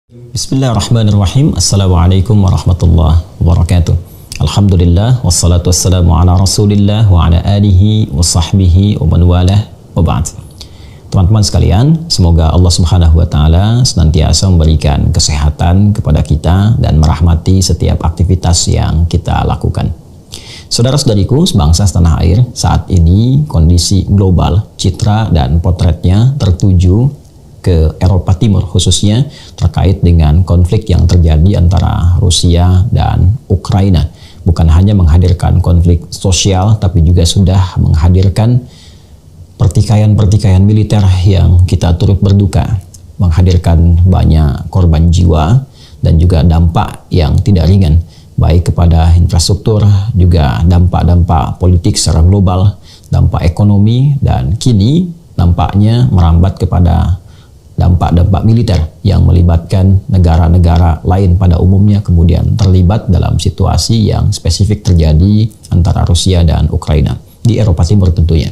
Bismillahirrahmanirrahim. Assalamualaikum warahmatullahi wabarakatuh. Alhamdulillah wassalatu wassalamu ala Rasulillah wa ala alihi wa sahbihi wa man walah wa ba'd. Teman-teman sekalian, semoga Allah Subhanahu wa taala senantiasa memberikan kesehatan kepada kita dan merahmati setiap aktivitas yang kita lakukan. Saudara-saudariku sebangsa setanah air, saat ini kondisi global, citra dan potretnya tertuju ke Eropa Timur, khususnya terkait dengan konflik yang terjadi antara Rusia dan Ukraina. Bukan hanya menghadirkan konflik sosial, tapi juga sudah menghadirkan pertikaian-pertikaian militer yang kita turut berduka, menghadirkan banyak korban jiwa dan juga dampak yang tidak ringan, baik kepada infrastruktur, juga dampak-dampak politik secara global, dampak ekonomi, dan kini nampaknya merambat kepada dampak-dampak militer yang melibatkan negara-negara lain pada umumnya kemudian terlibat dalam situasi yang spesifik terjadi antara Rusia dan Ukraina di Eropa Timur tentunya.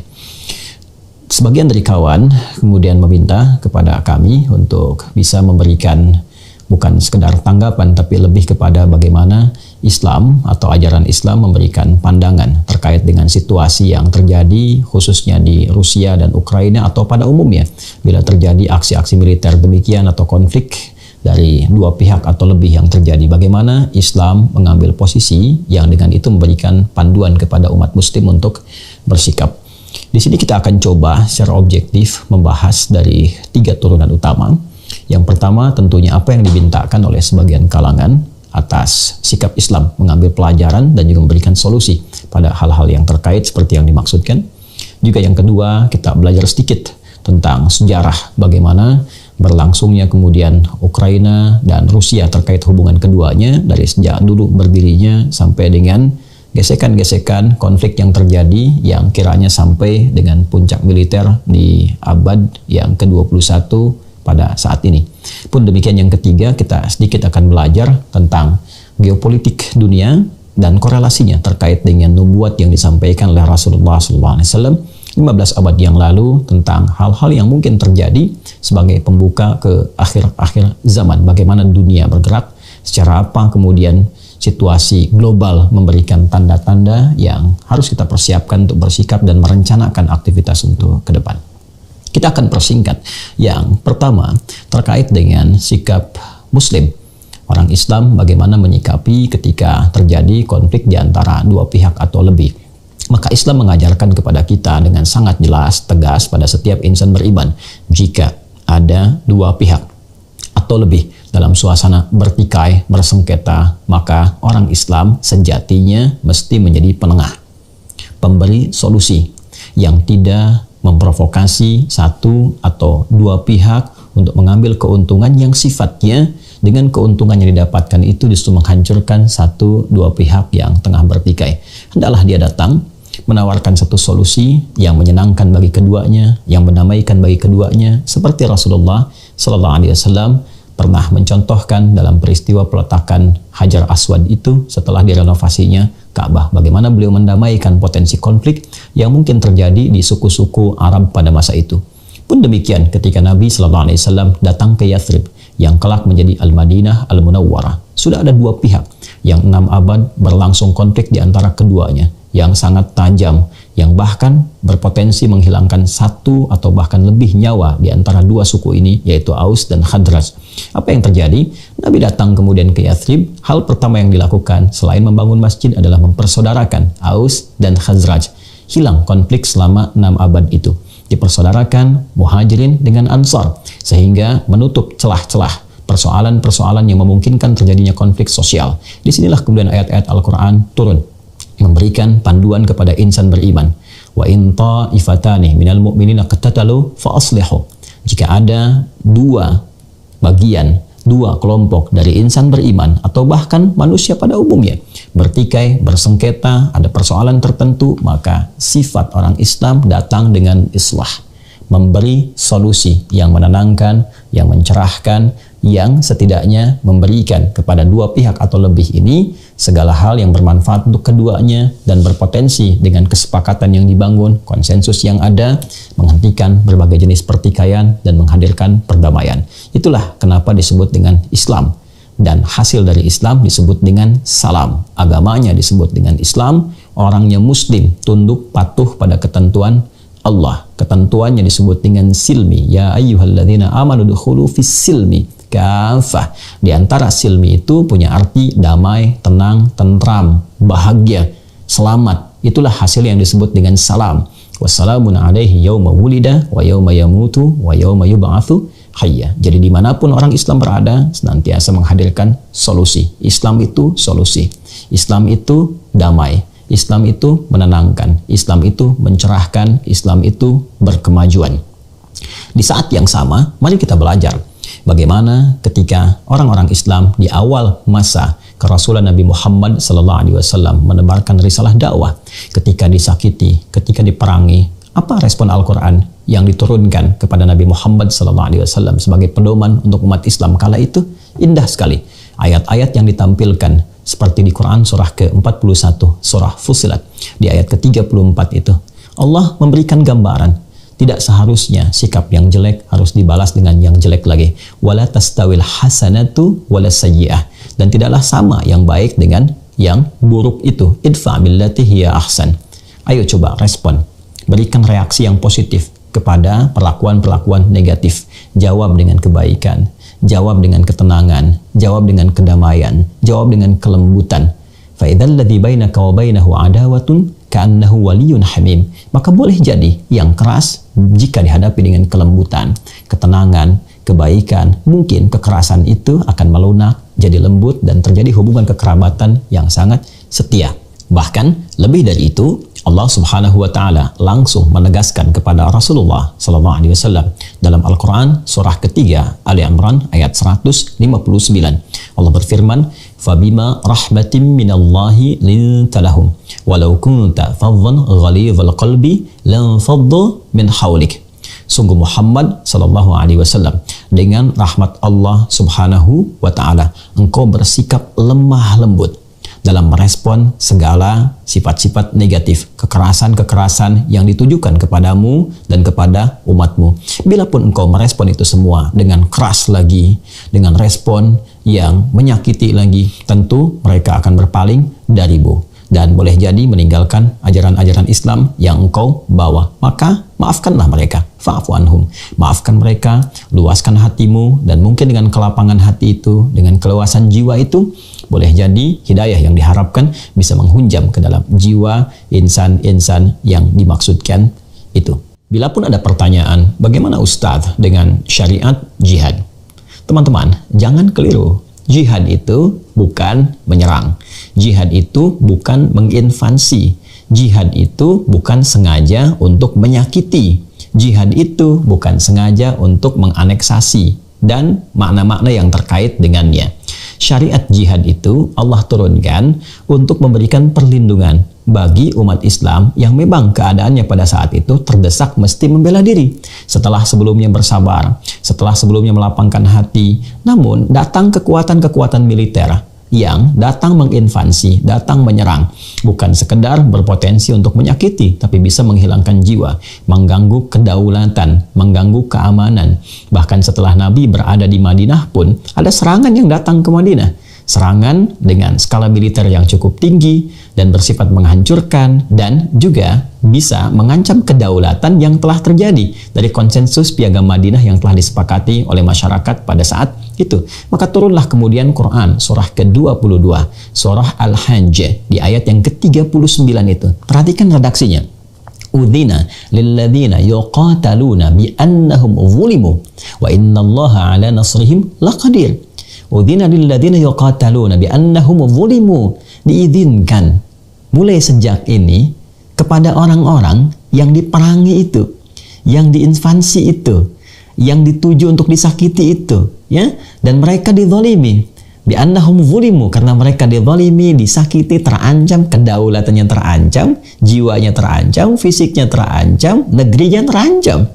Sebagian dari kawan kemudian meminta kepada kami untuk bisa memberikan bukan sekedar tanggapan tapi lebih kepada bagaimana Islam atau ajaran Islam memberikan pandangan terkait dengan situasi yang terjadi khususnya di Rusia dan Ukraina atau pada umumnya bila terjadi aksi-aksi militer demikian atau konflik dari dua pihak atau lebih yang terjadi, bagaimana Islam mengambil posisi yang dengan itu memberikan panduan kepada umat muslim untuk bersikap. Di sini kita akan coba secara objektif membahas dari tiga turunan utama. Yang pertama tentunya apa yang dimintakan oleh sebagian kalangan atas sikap Islam mengambil pelajaran dan juga memberikan solusi pada hal-hal yang terkait seperti yang dimaksudkan. Juga yang kedua, kita belajar sedikit tentang sejarah bagaimana berlangsungnya kemudian Ukraina dan Rusia terkait hubungan keduanya dari sejak dulu berdirinya sampai dengan gesekan-gesekan konflik yang terjadi yang kiranya sampai dengan puncak militer di abad yang ke-21 pada saat ini. Pun demikian yang ketiga, kita sedikit akan belajar tentang geopolitik dunia dan korelasinya terkait dengan nubuat yang disampaikan oleh Rasulullah SAW 15 abad yang lalu tentang hal-hal yang mungkin terjadi sebagai pembuka ke akhir-akhir zaman. Bagaimana dunia bergerak, secara apa kemudian situasi global memberikan tanda-tanda yang harus kita persiapkan untuk bersikap dan merencanakan aktivitas untuk ke depan. Kita akan persingkat. Yang pertama terkait dengan sikap Muslim, orang Islam bagaimana menyikapi ketika terjadi konflik di antara dua pihak atau lebih. Maka Islam mengajarkan kepada kita dengan sangat jelas, tegas pada setiap insan beriman, jika ada dua pihak atau lebih dalam suasana bertikai, bersengketa, maka orang Islam sejatinya mesti menjadi penengah, pemberi solusi yang tidak memprovokasi satu atau dua pihak untuk mengambil keuntungan yang sifatnya dengan keuntungan yang didapatkan itu justru menghancurkan satu dua pihak yang tengah bertikai. Hendaklah dia datang menawarkan satu solusi yang menyenangkan bagi keduanya, yang mendamaikan bagi keduanya, seperti Rasulullah SAW pernah mencontohkan dalam peristiwa peletakan Hajar Aswad itu setelah direnovasinya Ka'bah, bagaimana beliau mendamaikan potensi konflik yang mungkin terjadi di suku-suku Arab pada masa itu. Pun demikian ketika Nabi SAW datang ke Yathrib yang kelak menjadi Al-Madinah Al-Munawwarah, sudah ada dua pihak yang 6 abad berlangsung konflik di antara keduanya yang sangat tajam, yang bahkan berpotensi menghilangkan satu atau bahkan lebih nyawa di antara dua suku ini, yaitu Aus dan Khazraj. Apa yang terjadi? Nabi datang kemudian ke Yathrib. Hal pertama yang dilakukan selain membangun masjid adalah mempersaudarakan Aus dan Khazraj. Hilang konflik selama 6 abad itu. Dipersaudarakan Muhajirin dengan Ansar, sehingga menutup celah-celah persoalan-persoalan yang memungkinkan terjadinya konflik sosial. Disinilah kemudian ayat-ayat Al-Quran turun, memberikan panduan kepada insan beriman. Wa in ta'ifatani minal mu'minina qatatalu fa aslihu. Jika ada dua bagian, dua kelompok dari insan beriman atau bahkan manusia pada umumnya bertikai, bersengketa, ada persoalan tertentu, maka sifat orang Islam datang dengan islah, memberi solusi yang menenangkan, yang mencerahkan, yang setidaknya memberikan kepada dua pihak atau lebih ini segala hal yang bermanfaat untuk keduanya dan berpotensi dengan kesepakatan yang dibangun, konsensus yang ada, menghentikan berbagai jenis pertikaian dan menghadirkan perdamaian. Itulah kenapa disebut dengan Islam. Dan hasil dari Islam disebut dengan salam. Agamanya disebut dengan Islam, orangnya muslim, tunduk patuh pada ketentuan Allah. Ketentuannya disebut dengan silmi. Ya ayyuhalladzina amanu dukhulu fis silmi kafah. Di antara silmi itu punya arti damai, tenang, tentram, bahagia, selamat. Itulah hasil yang disebut dengan salam. Wassalamun alaihi yawma wulida wa yawma yamutu wa yawma yub'atsu hayya. Jadi dimanapun orang Islam berada, senantiasa menghadirkan solusi. Islam itu solusi. Islam itu damai. Islam itu menenangkan. Islam itu mencerahkan. Islam itu berkemajuan. Di saat yang sama, mari kita belajar bagaimana ketika orang-orang Islam di awal masa kerasulan Nabi Muhammad SAW menebarkan risalah dakwah, ketika disakiti, ketika diperangi, apa respon Al-Quran yang diturunkan kepada Nabi Muhammad SAW sebagai pedoman untuk umat Islam kala itu? Indah sekali. Ayat-ayat yang ditampilkan seperti di Quran surah ke-41, surah Fussilat, di ayat ke-34 itu, Allah memberikan gambaran. Tidak seharusnya sikap yang jelek harus dibalas dengan yang jelek lagi. Wala tastawil hasanatu wala sayyi'ah. Dan tidaklah sama yang baik dengan yang buruk itu. Idfa billati hiya ahsan. Ayo coba respon. Berikan reaksi yang positif kepada perlakuan-perlakuan negatif. Jawab dengan kebaikan. Jawab dengan ketenangan. Jawab dengan kedamaian. Jawab dengan kelembutan. Fa'idhal ladhi bainaka wa bainahu adawatun ka'annahu waliyun hamim. Maka boleh jadi yang keras jika dihadapi dengan kelembutan, ketenangan, kebaikan, mungkin kekerasan itu akan melunak, jadi lembut dan terjadi hubungan kekerabatan yang sangat setia. Bahkan lebih dari itu, Allah Subhanahu wa taala langsung menegaskan kepada Rasulullah sallallahu alaihi wasallam dalam Al-Qur'an surah ketiga Ali Imran ayat 159. Allah berfirman, "Fabima rahmatin minallahi linta lahum walau kunta faddan ghalidhal qalbi lan faddu min hawlik." Sungguh Muhammad sallallahu alaihi wasallam, dengan rahmat Allah Subhanahu wa taala, engkau bersikap lemah lembut dalam merespon segala sifat-sifat negatif, kekerasan-kekerasan yang ditujukan kepadamu dan kepada umatmu. Bilapun engkau merespon itu semua dengan keras lagi, dengan respon yang menyakiti lagi, tentu mereka akan berpaling darimu dan boleh jadi meninggalkan ajaran-ajaran Islam yang engkau bawa. Maka maafkanlah mereka, fa'fu anhum. Maafkan mereka, luaskan hatimu, dan mungkin dengan kelapangan hati itu, dengan keluasan jiwa itu, boleh jadi hidayah yang diharapkan bisa menghunjam ke dalam jiwa insan-insan yang dimaksudkan itu. Bila pun ada pertanyaan, bagaimana Ustadz dengan syariat jihad? Teman-teman, jangan keliru. Jihad itu bukan menyerang. Jihad itu bukan menginvasi. Jihad itu bukan sengaja untuk menyakiti. Jihad itu bukan sengaja untuk menganeksasi dan makna-makna yang terkait dengannya. Syariat jihad itu Allah turunkan untuk memberikan perlindungan bagi umat Islam yang memang keadaannya pada saat itu terdesak mesti membela diri. Setelah sebelumnya bersabar, setelah sebelumnya melapangkan hati, namun datang kekuatan-kekuatan militer yang datang menginvasi, datang menyerang, bukan sekedar berpotensi untuk menyakiti, tapi bisa menghilangkan jiwa, mengganggu kedaulatan, mengganggu keamanan. Bahkan setelah Nabi berada di Madinah pun, ada serangan yang datang ke Madinah. Serangan dengan skala militer yang cukup tinggi dan bersifat menghancurkan dan juga bisa mengancam kedaulatan yang telah terjadi dari konsensus Piagam Madinah yang telah disepakati oleh masyarakat pada saat itu. Maka turunlah kemudian Quran surah ke-22, surah Al-Hajj di ayat yang ke-39 itu. Perhatikan redaksinya. Udzina lilladzina yuqataluna bi annahum zulimu wa innallaha ala nasrihim laqadir. Udzina lilladzina yuqataluna bi annahum zulimu. Diizinkan mulai sejak ini kepada orang-orang yang diperangi itu, yang diinvasi itu, yang dituju untuk disakiti itu, ya, dan mereka dizalimi. Bi annahum zulimu, karena mereka dizalimi, disakiti, terancam, kedaulatannya terancam, jiwanya terancam, fisiknya terancam, negerinya terancam.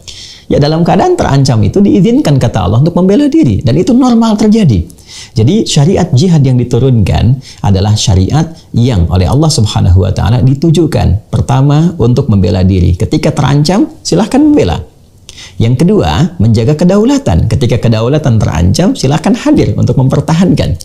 Ya dalam keadaan terancam itu diizinkan kata Allah untuk membela diri, dan itu normal terjadi. Jadi syariat jihad yang diturunkan adalah syariat yang oleh Allah Subhanahu wa taala ditujukan pertama untuk membela diri. Ketika terancam, silahkan membela. Yang kedua, menjaga kedaulatan. Ketika kedaulatan terancam, silahkan hadir untuk mempertahankan.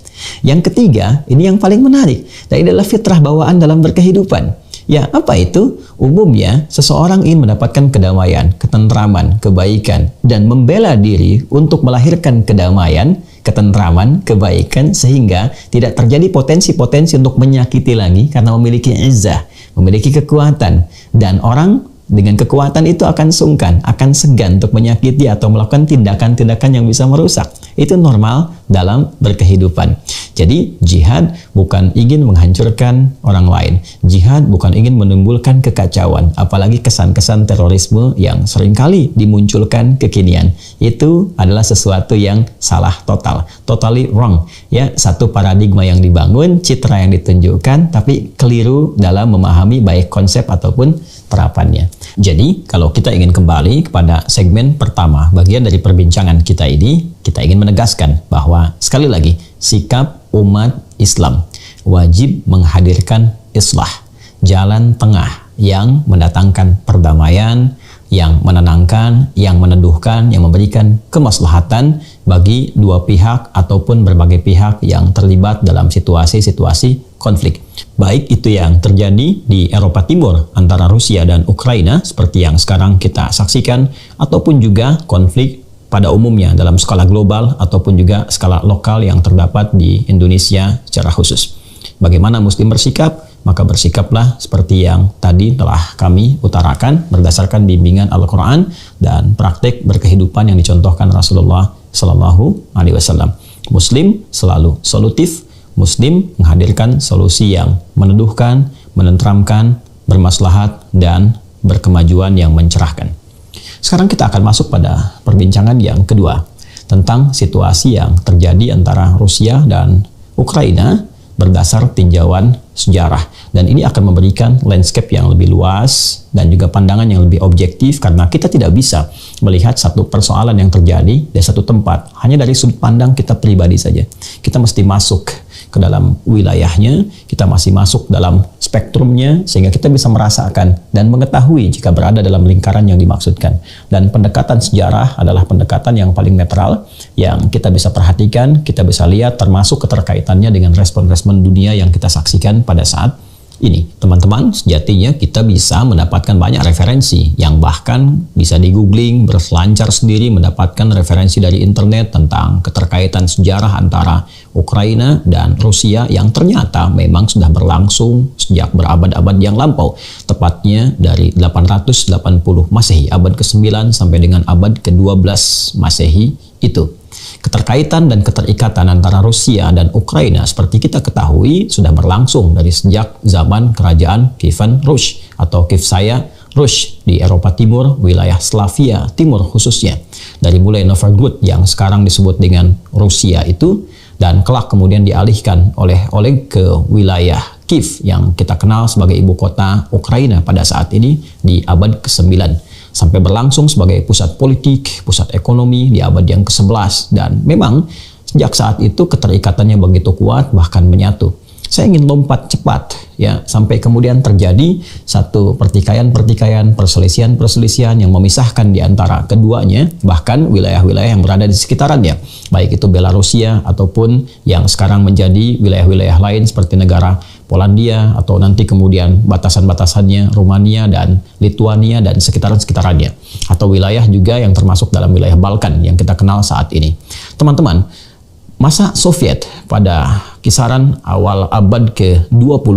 Yang ketiga, ini yang paling menarik, dan ini adalah fitrah bawaan dalam berkehidupan. Ya, apa itu? Umumnya, seseorang ingin mendapatkan kedamaian, ketentraman, kebaikan, dan membela diri untuk melahirkan kedamaian, ketentraman, kebaikan, sehingga tidak terjadi potensi-potensi untuk menyakiti lagi karena memiliki izzah, memiliki kekuatan, dan orang dengan kekuatan itu akan sungkan, akan segan untuk menyakiti atau melakukan tindakan-tindakan yang bisa merusak. Itu normal dalam berkehidupan. Jadi jihad bukan ingin menghancurkan orang lain. Jihad bukan ingin menimbulkan kekacauan, apalagi kesan-kesan terorisme yang seringkali dimunculkan kekinian. Itu adalah sesuatu yang salah total, totally wrong. Ya, satu paradigma yang dibangun, citra yang ditunjukkan, tapi keliru dalam memahami baik konsep ataupun terapannya. Jadi, kalau kita ingin kembali kepada segmen pertama, bagian dari perbincangan kita ini, kita ingin menegaskan bahwa, sekali lagi, sikap umat Islam wajib menghadirkan islah, jalan tengah yang mendatangkan perdamaian, yang menenangkan, yang meneduhkan, yang memberikan kemaslahatan bagi dua pihak ataupun berbagai pihak yang terlibat dalam situasi-situasi konflik. Baik itu yang terjadi di Eropa Timur antara Rusia dan Ukraina seperti yang sekarang kita saksikan, ataupun juga konflik pada umumnya dalam skala global ataupun juga skala lokal yang terdapat di Indonesia secara khusus. Bagaimana Muslim bersikap? Maka bersikaplah seperti yang tadi telah kami utarakan berdasarkan bimbingan Al-Quran dan praktik berkehidupan yang dicontohkan Rasulullah Sallallahu Alaihi Wasallam. Muslim selalu solutif, Muslim menghadirkan solusi yang meneduhkan, menenteramkan, bermaslahat, dan berkemajuan yang mencerahkan. Sekarang kita akan masuk pada perbincangan yang kedua tentang situasi yang terjadi antara Rusia dan Ukraina berdasar tinjauan sejarah, dan ini akan memberikan landscape yang lebih luas dan juga pandangan yang lebih objektif, karena kita tidak bisa melihat satu persoalan yang terjadi di satu tempat hanya dari sudut pandang kita pribadi saja. Kita mesti masuk ke dalam wilayahnya, kita masih masuk dalam spektrumnya, sehingga kita bisa merasakan dan mengetahui jika berada dalam lingkaran yang dimaksudkan. Dan pendekatan sejarah adalah pendekatan yang paling netral, yang kita bisa perhatikan, kita bisa lihat, termasuk keterkaitannya dengan respon-respon dunia yang kita saksikan pada saat ini. Teman-teman, sejatinya kita bisa mendapatkan banyak referensi yang bahkan bisa di-googling, berselancar sendiri, mendapatkan referensi dari internet tentang keterkaitan sejarah antara Ukraina dan Rusia yang ternyata memang sudah berlangsung sejak berabad-abad yang lampau, tepatnya dari 880 Masehi, abad ke-9 sampai dengan abad ke-12 Masehi itu. Keterkaitan dan keterikatan antara Rusia dan Ukraina seperti kita ketahui sudah berlangsung dari sejak zaman kerajaan Kievan Rus atau Kiev-Saya Rus di Eropa Timur, wilayah Slavia Timur khususnya. Dari mulai Novgorod yang sekarang disebut dengan Rusia itu, dan kelak kemudian dialihkan oleh Oleg ke wilayah Kiev yang kita kenal sebagai ibu kota Ukraina pada saat ini di abad ke-9. Sampai berlangsung sebagai pusat politik, pusat ekonomi di abad yang ke-11. Dan memang sejak saat itu keterikatannya begitu kuat, bahkan menyatu. Saya ingin lompat cepat ya, sampai kemudian terjadi satu pertikaian-pertikaian, perselisihan-perselisihan yang memisahkan di antara keduanya, bahkan wilayah-wilayah yang berada di sekitarannya, baik itu Belarusia ataupun yang sekarang menjadi wilayah-wilayah lain seperti negara Polandia, atau nanti kemudian batasan-batasannya Rumania dan Lituania dan sekitaran-sekitarannya, atau wilayah juga yang termasuk dalam wilayah Balkan yang kita kenal saat ini. Teman-teman, masa Soviet pada kisaran awal abad ke-20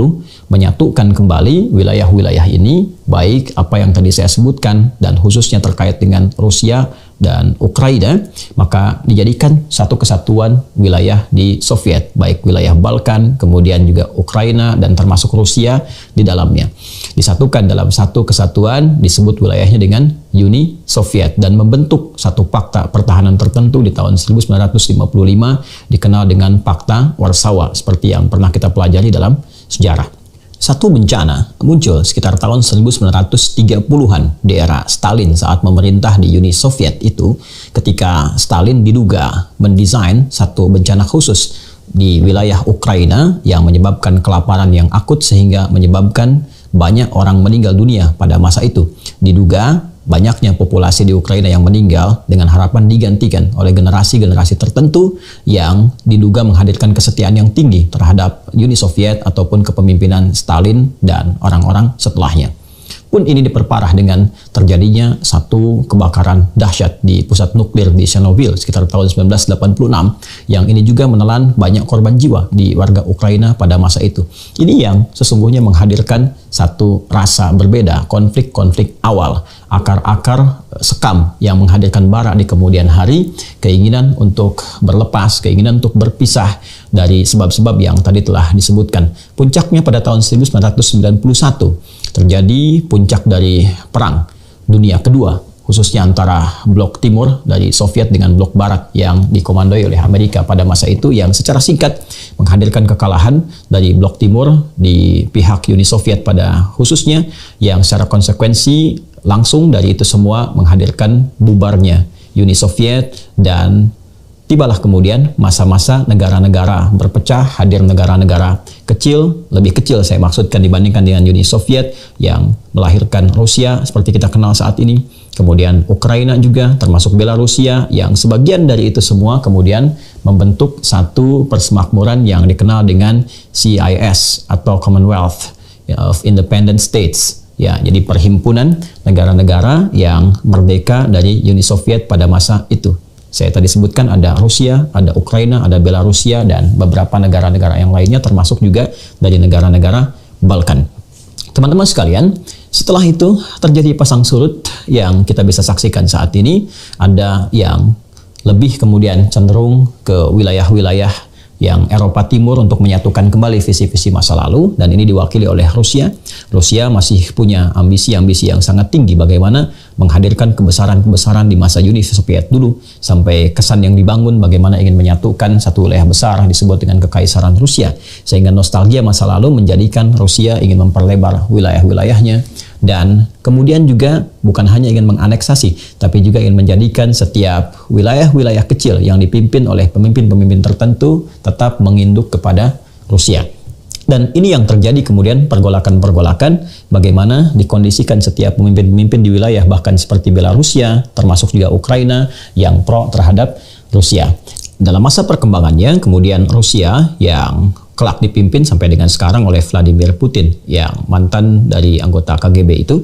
menyatukan kembali wilayah-wilayah ini, baik apa yang tadi saya sebutkan dan khususnya terkait dengan Rusia dan Ukraina, maka dijadikan satu kesatuan wilayah di Soviet, baik wilayah Balkan, kemudian juga Ukraina dan termasuk Rusia di dalamnya. Disatukan dalam satu kesatuan, disebut wilayahnya dengan Uni Soviet, dan membentuk satu fakta pertahanan tertentu di tahun 1955 dikenal dengan Fakta Warsawa, seperti yang pernah kita pelajari dalam sejarah. Satu bencana muncul sekitar tahun 1930-an di era Stalin saat memerintah di Uni Soviet itu, ketika Stalin diduga mendesain satu bencana khusus di wilayah Ukraina yang menyebabkan kelaparan yang akut sehingga menyebabkan banyak orang meninggal dunia pada masa itu. Diduga banyaknya populasi di Ukraina yang meninggal dengan harapan digantikan oleh generasi-generasi tertentu yang diduga menghadirkan kesetiaan yang tinggi terhadap Uni Soviet ataupun kepemimpinan Stalin dan orang-orang setelahnya. Pun ini diperparah dengan terjadinya satu kebakaran dahsyat di pusat nuklir di Chernobyl sekitar tahun 1986 yang ini juga menelan banyak korban jiwa di warga Ukraina pada masa itu. Ini yang sesungguhnya menghadirkan satu rasa berbeda, konflik-konflik awal, akar-akar sekam yang menghadirkan bara di kemudian hari, keinginan untuk berlepas, keinginan untuk berpisah dari sebab-sebab yang tadi telah disebutkan. Puncaknya pada tahun 1991 terjadi puncak dari Perang Dunia Kedua, khususnya antara blok timur dari Soviet dengan blok barat yang dikomandoi oleh Amerika pada masa itu, yang secara singkat menghadirkan kekalahan dari blok timur di pihak Uni Soviet pada khususnya, yang secara konsekuensi langsung dari itu semua menghadirkan bubarnya Uni Soviet, dan tibalah kemudian masa-masa negara-negara berpecah, hadir negara-negara kecil, lebih kecil saya maksudkan dibandingkan dengan Uni Soviet yang melahirkan Rusia seperti kita kenal saat ini. Kemudian Ukraina juga termasuk Belarusia yang sebagian dari itu semua kemudian membentuk satu persemakmuran yang dikenal dengan CIS atau Commonwealth of Independent States. Ya, jadi perhimpunan negara-negara yang merdeka dari Uni Soviet pada masa itu. Saya tadi sebutkan ada Rusia, ada Ukraina, ada Belarusia, dan beberapa negara-negara yang lainnya termasuk juga dari negara-negara Balkan. Teman-teman sekalian, setelah itu terjadi pasang surut yang kita bisa saksikan saat ini. Ada yang lebih kemudian cenderung ke wilayah-wilayah yang Eropa Timur untuk menyatukan kembali visi-visi masa lalu, dan ini diwakili oleh Rusia. Rusia masih punya ambisi-ambisi yang sangat tinggi bagaimana menghadirkan kebesaran-kebesaran di masa Uni Soviet dulu, sampai kesan yang dibangun bagaimana ingin menyatukan satu wilayah besar disebut dengan Kekaisaran Rusia, sehingga nostalgia masa lalu menjadikan Rusia ingin memperlebar wilayah-wilayahnya, dan kemudian juga bukan hanya ingin menganeksasi, tapi juga ingin menjadikan setiap wilayah-wilayah kecil yang dipimpin oleh pemimpin-pemimpin tertentu tetap menginduk kepada Rusia. Dan ini yang terjadi kemudian pergolakan-pergolakan bagaimana dikondisikan setiap pemimpin-pemimpin di wilayah bahkan seperti Belarusia, termasuk juga Ukraina yang pro terhadap Rusia. Dalam masa perkembangannya kemudian Rusia yang kelak dipimpin sampai dengan sekarang oleh Vladimir Putin yang mantan dari anggota KGB itu,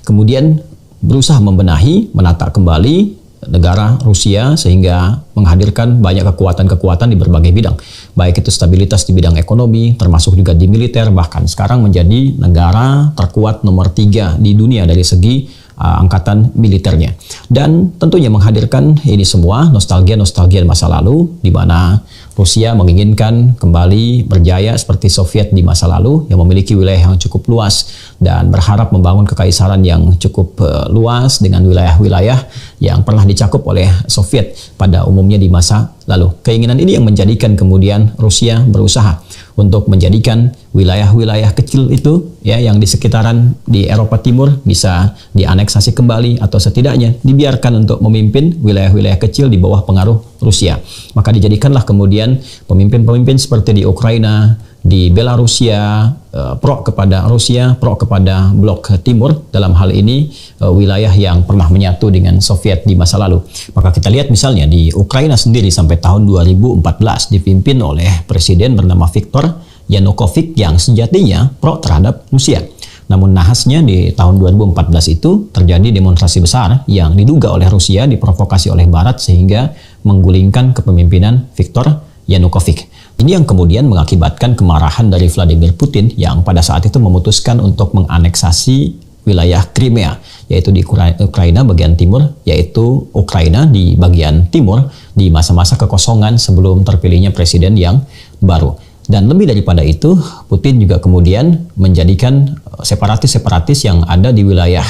kemudian berusaha membenahi, menata kembali negara Rusia sehingga menghadirkan banyak kekuatan-kekuatan di berbagai bidang, baik itu stabilitas di bidang ekonomi, termasuk juga di militer, bahkan sekarang menjadi negara terkuat nomor 3 di dunia dari segi angkatan militernya. Dan tentunya menghadirkan ini semua nostalgia-nostalgia masa lalu, di mana Rusia menginginkan kembali berjaya seperti Soviet di masa lalu yang memiliki wilayah yang cukup luas dan berharap membangun kekaisaran yang cukup luas dengan wilayah-wilayah yang pernah dicakup oleh Soviet pada umumnya di masa lalu. Keinginan ini yang menjadikan kemudian Rusia berusaha untuk menjadikan wilayah-wilayah kecil itu ya yang di sekitaran di Eropa Timur bisa dianeksasi kembali atau setidaknya dibiarkan untuk memimpin wilayah-wilayah kecil di bawah pengaruh Rusia. Maka dijadikanlah kemudian pemimpin-pemimpin seperti di Ukraina, di Belarusia, pro kepada Rusia, pro kepada blok timur, dalam hal ini wilayah yang pernah menyatu dengan Soviet di masa lalu. Maka kita lihat misalnya di Ukraina sendiri sampai tahun 2014 dipimpin oleh presiden bernama Viktor Yanukovych yang sejatinya pro terhadap Rusia. Namun nahasnya di tahun 2014 itu terjadi demonstrasi besar yang diduga oleh Rusia diprovokasi oleh Barat sehingga menggulingkan kepemimpinan Viktor Yanukovych. Ini yang kemudian mengakibatkan kemarahan dari Vladimir Putin yang pada saat itu memutuskan untuk menganeksasi wilayah Crimea, yaitu di Ukraina bagian timur, yaitu Ukraina di bagian timur di masa-masa kekosongan sebelum terpilihnya presiden yang baru. Dan lebih daripada itu, Putin juga kemudian menjadikan separatis-separatis yang ada di wilayah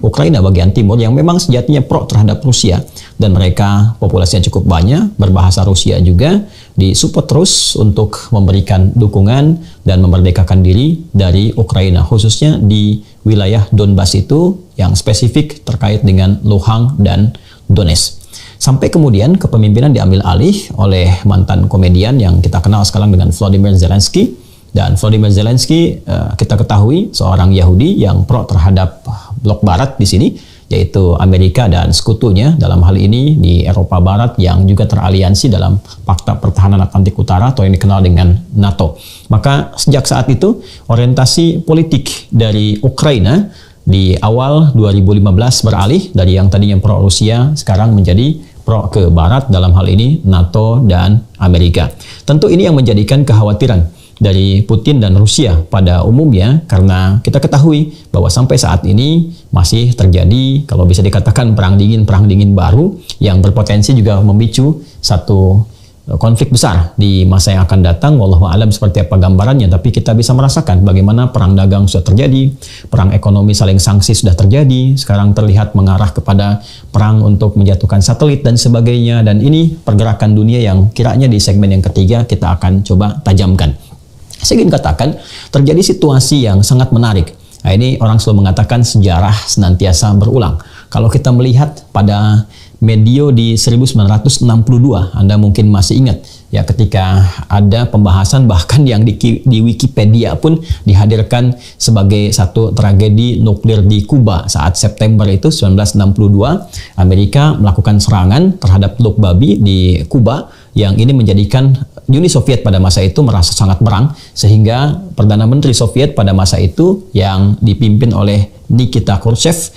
Ukraina bagian timur yang memang sejatinya pro terhadap Rusia, dan mereka populasinya cukup banyak, berbahasa Rusia juga, disupport terus untuk memberikan dukungan dan memerdekakan diri dari Ukraina, khususnya di wilayah Donbas itu yang spesifik terkait dengan Luhansk dan Donetsk. Sampai kemudian kepemimpinan diambil alih oleh mantan komedian yang kita kenal sekarang dengan Volodymyr Zelensky. Dan Volodymyr Zelensky kita ketahui seorang Yahudi yang pro terhadap blok barat di sini, yaitu Amerika dan sekutunya dalam hal ini di Eropa Barat yang juga teraliansi dalam Pakta Pertahanan Atlantik Utara atau yang dikenal dengan NATO. Maka sejak saat itu orientasi politik dari Ukraina di awal 2015 beralih dari yang tadinya pro Rusia sekarang menjadi pro ke Barat, dalam hal ini NATO dan Amerika. Tentu ini yang menjadikan kekhawatiran dari Putin dan Rusia pada umumnya, karena kita ketahui bahwa sampai saat ini masih terjadi, kalau bisa dikatakan perang dingin baru yang berpotensi juga memicu satu konflik besar di masa yang akan datang. Wallahu a'lam seperti apa gambarannya, tapi kita bisa merasakan bagaimana perang dagang sudah terjadi, perang ekonomi saling sanksi sudah terjadi, sekarang terlihat mengarah kepada perang untuk menjatuhkan satelit dan sebagainya, dan ini pergerakan dunia yang kiranya di segmen yang ketiga kita akan coba tajamkan. Saya ingin katakan terjadi situasi yang sangat menarik. Nah, ini orang selalu mengatakan sejarah senantiasa berulang. Kalau kita melihat pada medio di 1962, Anda mungkin masih ingat ya, ketika ada pembahasan bahkan yang di Wikipedia pun dihadirkan sebagai satu tragedi nuklir di Kuba saat September itu 1962, Amerika melakukan serangan terhadap Teluk Babi di Kuba, yang ini menjadikan Uni Soviet pada masa itu merasa sangat berang, sehingga Perdana Menteri Soviet pada masa itu yang dipimpin oleh Nikita Khrushchev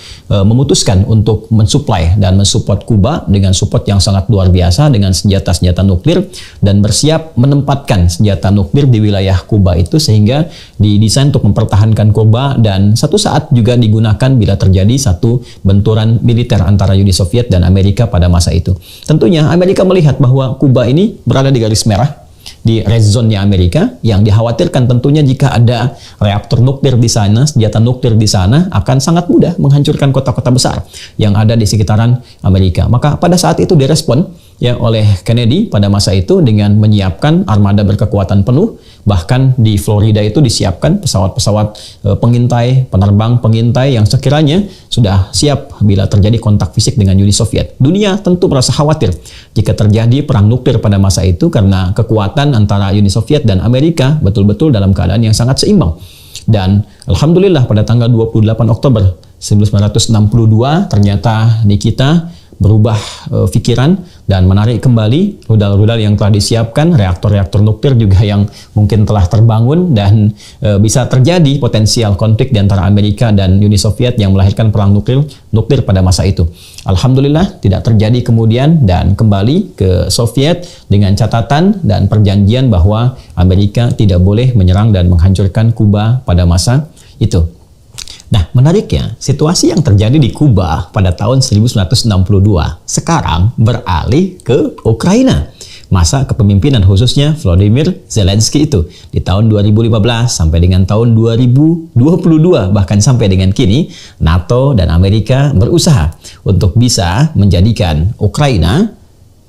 memutuskan untuk mensuplai dan mensupport Kuba dengan support yang sangat luar biasa dengan senjata-senjata nuklir, dan bersiap menempatkan senjata nuklir di wilayah Kuba itu, sehingga didesain untuk mempertahankan Kuba dan satu saat juga digunakan bila terjadi satu benturan militer antara Uni Soviet dan Amerika pada masa itu. Tentunya Amerika melihat bahwa Kuba ini berada di garis merah, di red zone-nya Amerika, yang dikhawatirkan tentunya jika ada reaktor nuklir di sana, senjata nuklir di sana akan sangat mudah menghancurkan kota-kota besar yang ada di sekitaran Amerika. Maka pada saat itu direspon ya oleh Kennedy pada masa itu dengan menyiapkan armada berkekuatan penuh. Bahkan di Florida itu disiapkan pesawat-pesawat pengintai, penerbang pengintai yang sekiranya sudah siap bila terjadi kontak fisik dengan Uni Soviet. Dunia tentu merasa khawatir jika terjadi perang nuklir pada masa itu, karena kekuatan antara Uni Soviet dan Amerika betul-betul dalam keadaan yang sangat seimbang. Dan alhamdulillah pada tanggal 28 Oktober 1962 ternyata Nikita berubah pikiran dan menarik kembali rudal-rudal yang telah disiapkan, reaktor-reaktor nuklir juga yang mungkin telah terbangun, dan bisa terjadi potensial konflik di antara Amerika dan Uni Soviet yang melahirkan perang nuklir pada masa itu. Alhamdulillah tidak terjadi kemudian, dan kembali ke Soviet dengan catatan dan perjanjian bahwa Amerika tidak boleh menyerang dan menghancurkan Kuba pada masa itu. Nah, menariknya, situasi yang terjadi di Kuba pada tahun 1962 sekarang beralih ke Ukraina. Masa kepemimpinan khususnya Volodymyr Zelensky itu di tahun 2015 sampai dengan tahun 2022, bahkan sampai dengan kini, NATO dan Amerika berusaha untuk bisa menjadikan Ukraina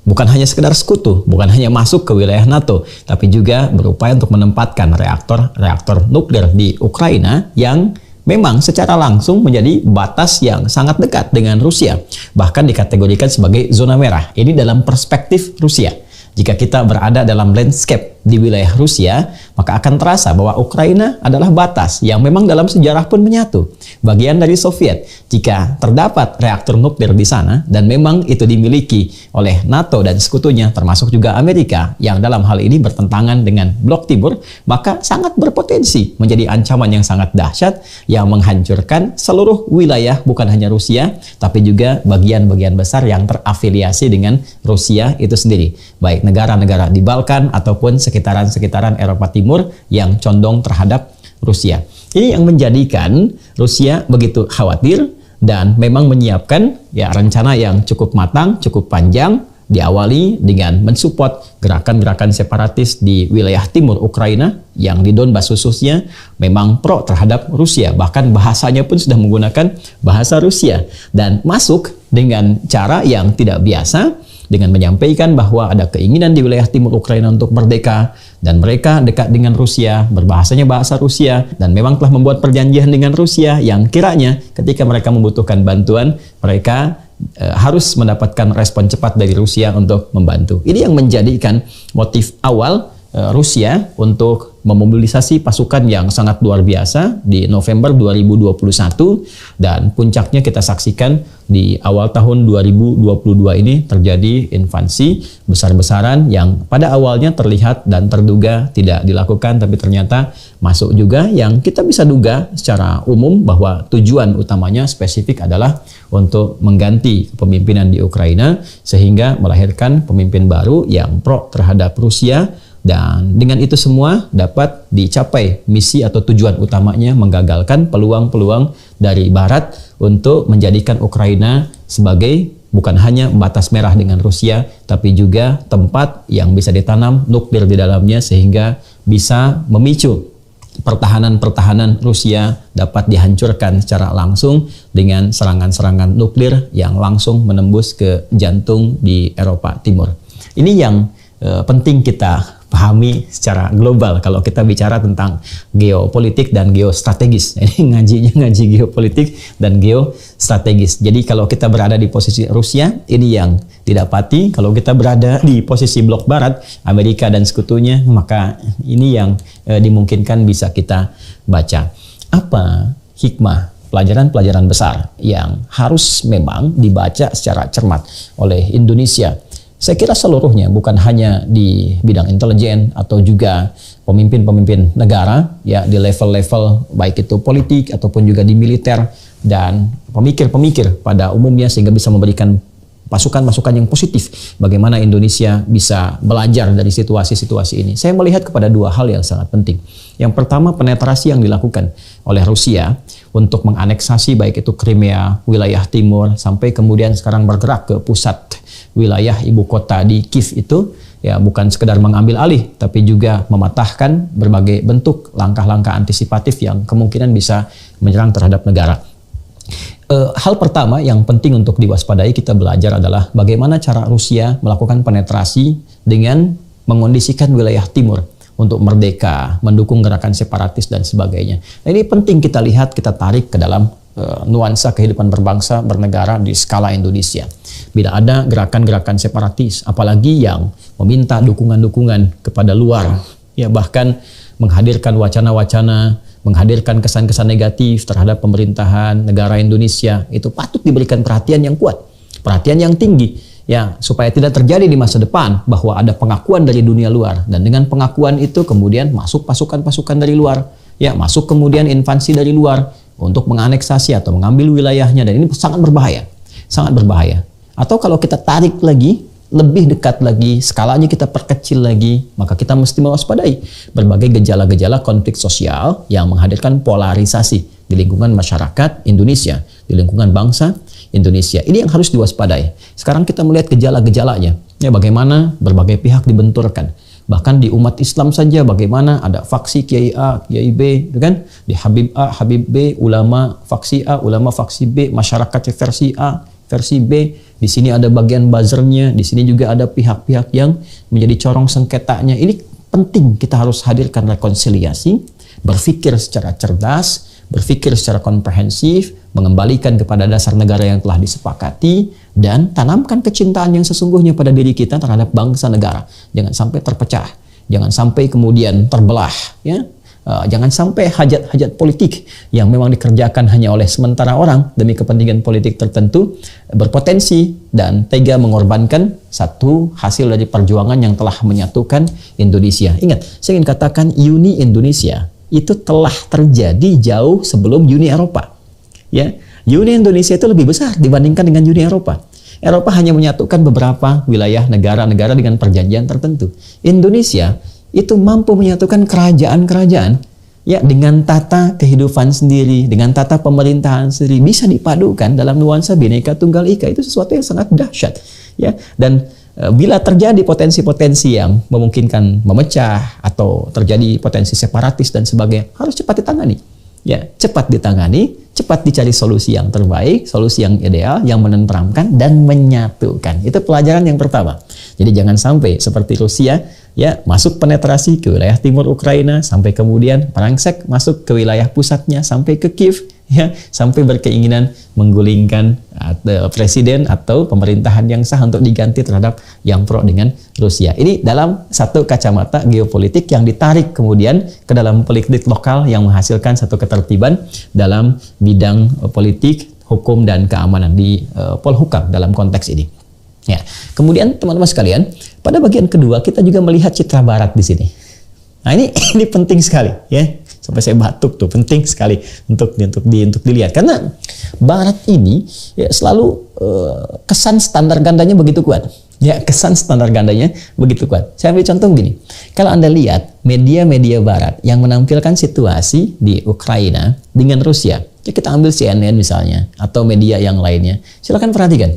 bukan hanya sekedar sekutu, bukan hanya masuk ke wilayah NATO, tapi juga berupaya untuk menempatkan reaktor nuklir di Ukraina yang memang secara langsung menjadi batas yang sangat dekat dengan Rusia, bahkan dikategorikan sebagai zona merah. Ini dalam perspektif Rusia. Jika kita berada dalam landscape di wilayah Rusia, maka akan terasa bahwa Ukraina adalah batas yang memang dalam sejarah pun menyatu, bagian dari Soviet. Jika terdapat reaktor nuklir di sana, dan memang itu dimiliki oleh NATO dan sekutunya, termasuk juga Amerika, yang dalam hal ini bertentangan dengan Blok Timur, maka sangat berpotensi menjadi ancaman yang sangat dahsyat, yang menghancurkan seluruh wilayah, bukan hanya Rusia, tapi juga bagian-bagian besar yang terafiliasi dengan Rusia itu sendiri, baik negara-negara di Balkan ataupun sekitaran Eropa Timur yang condong terhadap Rusia. Ini yang menjadikan Rusia begitu khawatir dan memang menyiapkan ya rencana yang cukup matang, cukup panjang, diawali dengan mensupport gerakan-gerakan separatis di wilayah timur Ukraina yang di Donbas khususnya memang pro terhadap Rusia, bahkan bahasanya pun sudah menggunakan bahasa Rusia dan masuk dengan cara yang tidak biasa dengan menyampaikan bahwa ada keinginan di wilayah timur Ukraina untuk merdeka dan mereka dekat dengan Rusia, berbahasanya bahasa Rusia dan memang telah membuat perjanjian dengan Rusia yang kiranya ketika mereka membutuhkan bantuan mereka harus mendapatkan respon cepat dari Rusia untuk membantu. Ini yang menjadikan motif awal Rusia untuk memobilisasi pasukan yang sangat luar biasa di November 2021 dan puncaknya kita saksikan di awal tahun 2022 ini terjadi invasi besar-besaran yang pada awalnya terlihat dan terduga tidak dilakukan tapi ternyata masuk juga yang kita bisa duga secara umum bahwa tujuan utamanya spesifik adalah untuk mengganti kepemimpinan di Ukraina sehingga melahirkan pemimpin baru yang pro terhadap Rusia. Dan dengan itu semua dapat dicapai misi atau tujuan utamanya menggagalkan peluang-peluang dari Barat untuk menjadikan Ukraina sebagai bukan hanya batas merah dengan Rusia, tapi juga tempat yang bisa ditanam nuklir di dalamnya sehingga bisa memicu pertahanan-pertahanan Rusia dapat dihancurkan secara langsung dengan serangan-serangan nuklir yang langsung menembus ke jantung di Eropa Timur. Ini yang penting kita pahami secara global kalau kita bicara tentang geopolitik dan geostrategis. Ini ngaji geopolitik dan geostrategis. Jadi kalau kita berada di posisi Rusia, ini yang didapati. Kalau kita berada di posisi blok barat, Amerika dan sekutunya, maka ini yang dimungkinkan bisa kita baca. Apa hikmah pelajaran-pelajaran besar yang harus memang dibaca secara cermat oleh Indonesia? Saya kira seluruhnya, bukan hanya di bidang intelijen atau juga pemimpin-pemimpin negara ya di level-level baik itu politik ataupun juga di militer dan pemikir-pemikir pada umumnya sehingga bisa memberikan masukan-masukan yang positif bagaimana Indonesia bisa belajar dari situasi-situasi ini. Saya melihat kepada dua hal yang sangat penting. Yang pertama, penetrasi yang dilakukan oleh Rusia untuk menganeksasi baik itu Crimea, wilayah timur sampai kemudian sekarang bergerak ke pusat wilayah ibu kota di Kiev itu ya bukan sekedar mengambil alih tapi juga mematahkan berbagai bentuk langkah-langkah antisipatif yang kemungkinan bisa menyerang terhadap negara. Hal pertama yang penting untuk diwaspadai kita belajar adalah bagaimana cara Rusia melakukan penetrasi dengan mengondisikan wilayah timur untuk merdeka, mendukung gerakan separatis dan sebagainya. Nah, ini penting kita lihat, kita tarik ke dalam nuansa kehidupan berbangsa, bernegara di skala Indonesia. Bila ada gerakan-gerakan separatis, apalagi yang meminta dukungan-dukungan kepada luar, ya bahkan menghadirkan wacana-wacana, menghadirkan kesan-kesan negatif terhadap pemerintahan negara Indonesia, itu patut diberikan perhatian yang kuat, perhatian yang tinggi, ya supaya tidak terjadi di masa depan bahwa ada pengakuan dari dunia luar dan dengan pengakuan itu kemudian masuk pasukan-pasukan dari luar, ya masuk kemudian invasi dari luar untuk menganeksasi atau mengambil wilayahnya dan ini sangat berbahaya, sangat berbahaya. Atau kalau kita tarik lagi, lebih dekat lagi, skalanya kita perkecil lagi, maka kita mesti mewaspadai berbagai gejala-gejala konflik sosial yang menghadirkan polarisasi di lingkungan masyarakat Indonesia, di lingkungan bangsa Indonesia. Ini yang harus diwaspadai. Sekarang kita melihat gejala-gejalanya, ya bagaimana berbagai pihak dibenturkan. Bahkan di umat Islam saja bagaimana ada faksi Kiai A, Kiai B, gitu kan? Di Habib A, Habib B, ulama faksi A, ulama faksi B, masyarakat versi A, versi B. Di sini ada bagian buzzernya, di sini juga ada pihak-pihak yang menjadi corong sengketanya. Ini penting kita harus hadirkan rekonsiliasi, berpikir secara cerdas, berpikir secara komprehensif, mengembalikan kepada dasar negara yang telah disepakati, dan tanamkan kecintaan yang sesungguhnya pada diri kita terhadap bangsa negara. Jangan sampai terpecah, jangan sampai kemudian terbelah, ya. Jangan sampai hajat-hajat politik yang memang dikerjakan hanya oleh sementara orang demi kepentingan politik tertentu berpotensi dan tega mengorbankan satu hasil dari perjuangan yang telah menyatukan Indonesia. Ingat, saya ingin katakan Uni Indonesia itu telah terjadi jauh sebelum Uni Eropa. Ya, Uni Indonesia itu lebih besar dibandingkan dengan Uni Eropa. Eropa hanya menyatukan beberapa wilayah negara-negara dengan perjanjian tertentu. Indonesia itu mampu menyatukan kerajaan-kerajaan ya dengan tata kehidupan sendiri, dengan tata pemerintahan sendiri, bisa dipadukan dalam nuansa Bhinneka Tunggal Ika. Itu sesuatu yang sangat dahsyat ya. Dan bila terjadi potensi-potensi yang memungkinkan memecah atau terjadi potensi separatis dan sebagainya, harus cepat ditangani. Ya, cepat ditangani, cepat dicari solusi yang terbaik, solusi yang ideal, yang menenteramkan dan menyatukan. Itu pelajaran yang pertama. Jadi jangan sampai seperti Rusia, ya, masuk penetrasi ke wilayah timur Ukraina, sampai kemudian merangsek masuk ke wilayah pusatnya, sampai ke Kiev, ya, sampai berkeinginan menggulingkan presiden atau pemerintahan yang sah untuk diganti terhadap yang pro dengan Rusia. Ini dalam satu kacamata geopolitik yang ditarik kemudian ke dalam politik lokal yang menghasilkan satu ketertiban dalam bidang politik, hukum, dan keamanan di Polhukam dalam konteks ini. Ya, kemudian teman-teman sekalian, pada bagian kedua kita juga melihat citra Barat di sini. Nah, ini penting sekali, ya. Sampai saya batuk tuh, penting sekali untuk dilihat, karena Barat ini ya, selalu kesan standar gandanya begitu kuat. Ya, kesan standar gandanya begitu kuat. Saya ambil contoh begini. Kalau Anda lihat media-media Barat yang menampilkan situasi di Ukraina dengan Rusia, ya kita ambil CNN misalnya atau media yang lainnya. Silakan perhatikan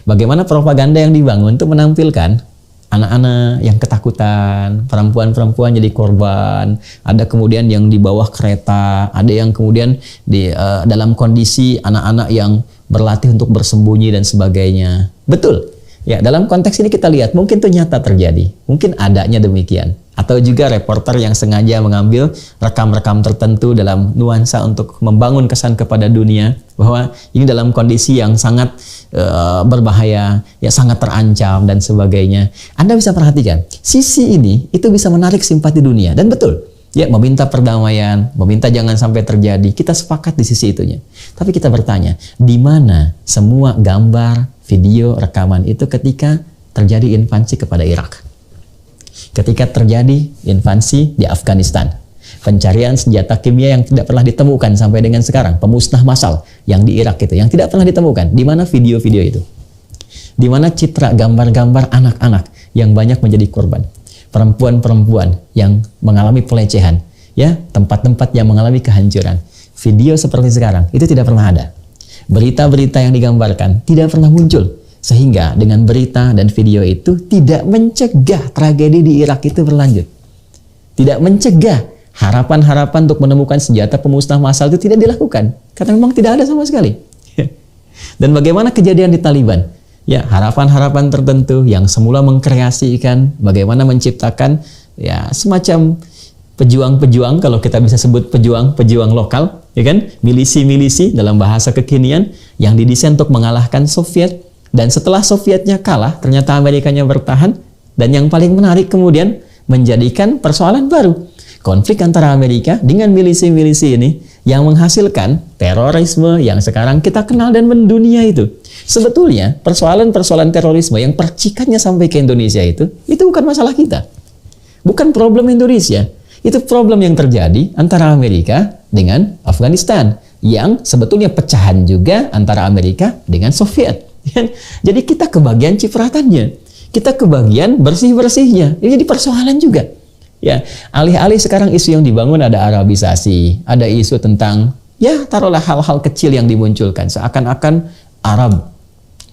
bagaimana propaganda yang dibangun untuk menampilkan anak-anak yang ketakutan, perempuan-perempuan jadi korban, ada kemudian yang di bawah kereta, ada yang kemudian di dalam kondisi anak-anak yang berlatih untuk bersembunyi dan sebagainya. Betul. Ya, dalam konteks ini kita lihat mungkin itu nyata terjadi, mungkin adanya demikian. Atau juga reporter yang sengaja mengambil rekam-rekam tertentu dalam nuansa untuk membangun kesan kepada dunia bahwa ini dalam kondisi yang sangat berbahaya, ya sangat terancam dan sebagainya. Anda bisa perhatikan, sisi ini itu bisa menarik simpati dunia, dan betul. Ya, meminta perdamaian, meminta jangan sampai terjadi. Kita sepakat di sisi itunya. Tapi kita bertanya, di mana semua gambar, video, rekaman itu ketika terjadi invasi kepada Irak? Ketika terjadi invasi di Afghanistan, pencarian senjata kimia yang tidak pernah ditemukan sampai dengan sekarang, pemusnah massal yang di Irak itu, yang tidak pernah ditemukan. Di mana video-video itu? Di mana citra gambar-gambar anak-anak yang banyak menjadi korban? Perempuan-perempuan yang mengalami pelecehan, ya, tempat-tempat yang mengalami kehancuran. Video seperti sekarang itu tidak pernah ada. Berita-berita yang digambarkan tidak pernah muncul, sehingga dengan berita dan video itu tidak mencegah tragedi di Irak itu berlanjut. Tidak mencegah harapan-harapan untuk menemukan senjata pemusnah massal itu tidak dilakukan, karena memang tidak ada sama sekali. Dan bagaimana kejadian di Taliban? Ya, harapan-harapan tertentu yang semula mengkreasikan bagaimana menciptakan ya semacam pejuang-pejuang, kalau kita bisa sebut pejuang-pejuang lokal, ya kan, milisi-milisi dalam bahasa kekinian yang didesain untuk mengalahkan Soviet. Dan setelah Sovietnya kalah, ternyata Amerikanya bertahan, dan yang paling menarik kemudian menjadikan persoalan baru, konflik antara Amerika dengan milisi-milisi ini yang menghasilkan terorisme yang sekarang kita kenal dan mendunia itu. Sebetulnya persoalan-persoalan terorisme yang percikannya sampai ke Indonesia itu bukan masalah kita. Bukan problem Indonesia. Itu problem yang terjadi antara Amerika dengan Afghanistan, yang sebetulnya pecahan juga antara Amerika dengan Soviet. Jadi kita kebagian cipratannya, kita kebagian bersih-bersihnya. Ini jadi persoalan juga. Ya, alih-alih sekarang isu yang dibangun ada Arabisasi, ada isu tentang, ya taruhlah hal-hal kecil yang dimunculkan, seakan-akan Arab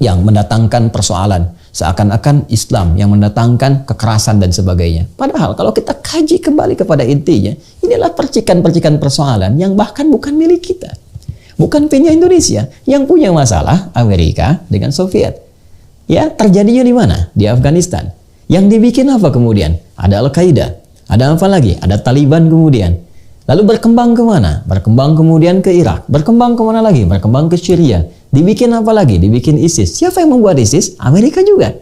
yang mendatangkan persoalan, seakan-akan Islam yang mendatangkan kekerasan dan sebagainya. Padahal kalau kita kaji kembali kepada intinya, inilah percikan-percikan persoalan yang bahkan bukan milik kita. Bukan punya Indonesia, yang punya masalah Amerika dengan Soviet. Ya, terjadinya di mana? Di Afghanistan. Yang dibikin apa kemudian? Ada Al-Qaeda. Ada apa lagi? Ada Taliban kemudian. Lalu berkembang kemana? Berkembang kemudian ke Irak. Berkembang kemana lagi? Berkembang ke Syria. Dibikin apa lagi? Dibikin ISIS. Siapa yang membuat ISIS? Amerika juga.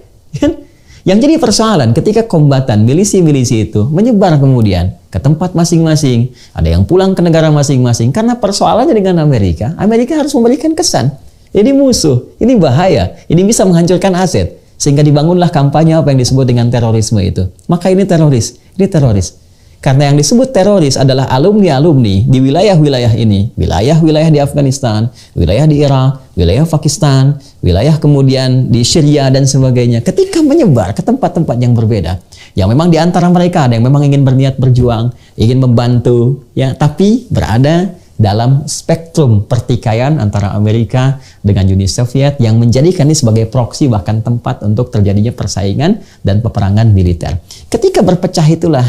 Yang jadi persoalan ketika kombatan milisi-milisi itu menyebar kemudian ke tempat masing-masing. Ada yang pulang ke negara masing-masing. Karena persoalannya dengan Amerika, Amerika harus memberikan kesan. Ini musuh, ini bahaya, ini bisa menghancurkan aset. Sehingga dibangunlah kampanye apa yang disebut dengan terorisme itu. Maka ini teroris, ini teroris. Karena yang disebut teroris adalah alumni-alumni di wilayah-wilayah ini. Wilayah-wilayah di Afghanistan, wilayah di Irak, wilayah Pakistan, wilayah kemudian di Syria dan sebagainya. Ketika menyebar ke tempat-tempat yang berbeda, yang memang di antara mereka ada yang memang ingin berniat berjuang, ingin membantu, ya, tapi berada dalam spektrum pertikaian antara Amerika dengan Uni Soviet yang menjadikan ini sebagai proksi bahkan tempat untuk terjadinya persaingan dan peperangan militer. Ketika berpecah itulah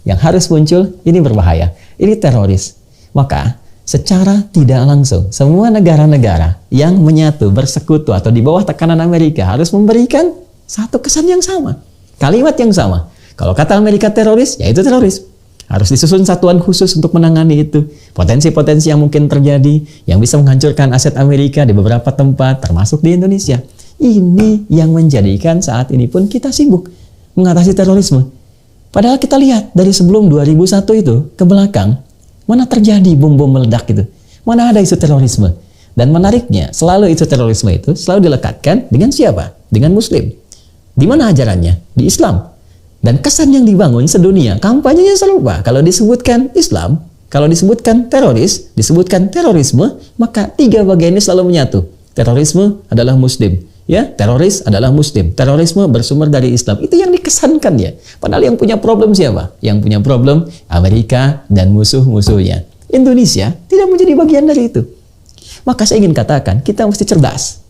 yang harus muncul, ini berbahaya, ini teroris. Maka secara tidak langsung semua negara-negara yang menyatu, bersekutu atau di bawah tekanan Amerika harus memberikan satu kesan yang sama, kalimat yang sama. Kalau kata Amerika teroris, ya itu teroris. Harus disusun satuan khusus untuk menangani itu. Potensi-potensi yang mungkin terjadi, yang bisa menghancurkan aset Amerika di beberapa tempat, termasuk di Indonesia. Ini yang menjadikan saat ini pun kita sibuk mengatasi terorisme. Padahal kita lihat dari sebelum 2001 itu ke belakang, mana terjadi bom-bom meledak itu? Mana ada isu terorisme? Dan menariknya, selalu isu terorisme itu selalu dilekatkan dengan siapa? Dengan Muslim. Di mana ajarannya? Di Islam. Dan kesan yang dibangun sedunia, kampanyenya serupa. Kalau disebutkan Islam, kalau disebutkan teroris, disebutkan terorisme, maka tiga bagian ini selalu menyatu. Terorisme adalah Muslim, ya, teroris adalah Muslim. Terorisme bersumber dari Islam. Itu yang dikesankan ya. Padahal yang punya problem siapa? Yang punya problem Amerika dan musuh-musuhnya. Indonesia tidak menjadi bagian dari itu. Maka saya ingin katakan, kita mesti cerdas.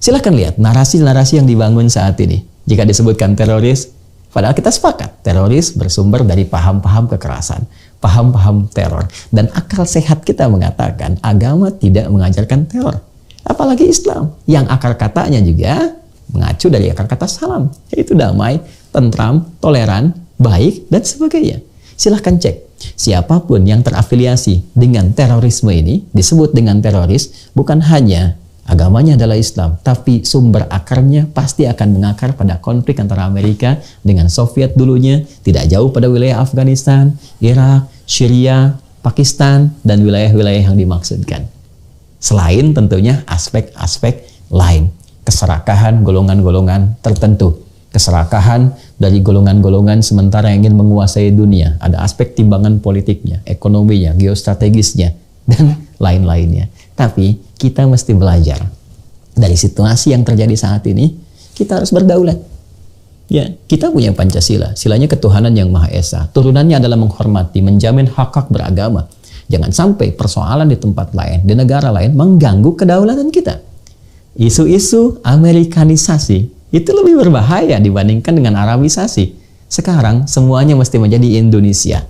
Silahkan lihat narasi-narasi yang dibangun saat ini. Jika disebutkan teroris, padahal kita sepakat, teroris bersumber dari paham-paham kekerasan, paham-paham teror. Dan akal sehat kita mengatakan agama tidak mengajarkan teror. Apalagi Islam, yang akar katanya juga mengacu dari akar kata salam, yaitu damai, tentram, toleran, baik, dan sebagainya. Silahkan cek, siapapun yang terafiliasi dengan terorisme ini, disebut dengan teroris, bukan hanya agamanya adalah Islam, tapi sumber akarnya pasti akan mengakar pada konflik antara Amerika dengan Soviet dulunya, tidak jauh pada wilayah Afghanistan, Irak, Syria, Pakistan, dan wilayah-wilayah yang dimaksudkan. Selain tentunya aspek-aspek lain, keserakahan golongan-golongan tertentu, keserakahan dari golongan-golongan sementara yang ingin menguasai dunia, ada aspek timbangan politiknya, ekonominya, geostrategisnya, dan lain-lainnya. Tapi kita mesti belajar dari situasi yang terjadi saat ini. Kita harus berdaulat. Ya, kita punya Pancasila, silanya ketuhanan yang Maha Esa. Turunannya adalah menghormati, menjamin hak-hak beragama. Jangan sampai persoalan di tempat lain, di negara lain mengganggu kedaulatan kita. Isu-isu Amerikanisasi itu lebih berbahaya dibandingkan dengan Arabisasi. Sekarang semuanya mesti menjadi Indonesia.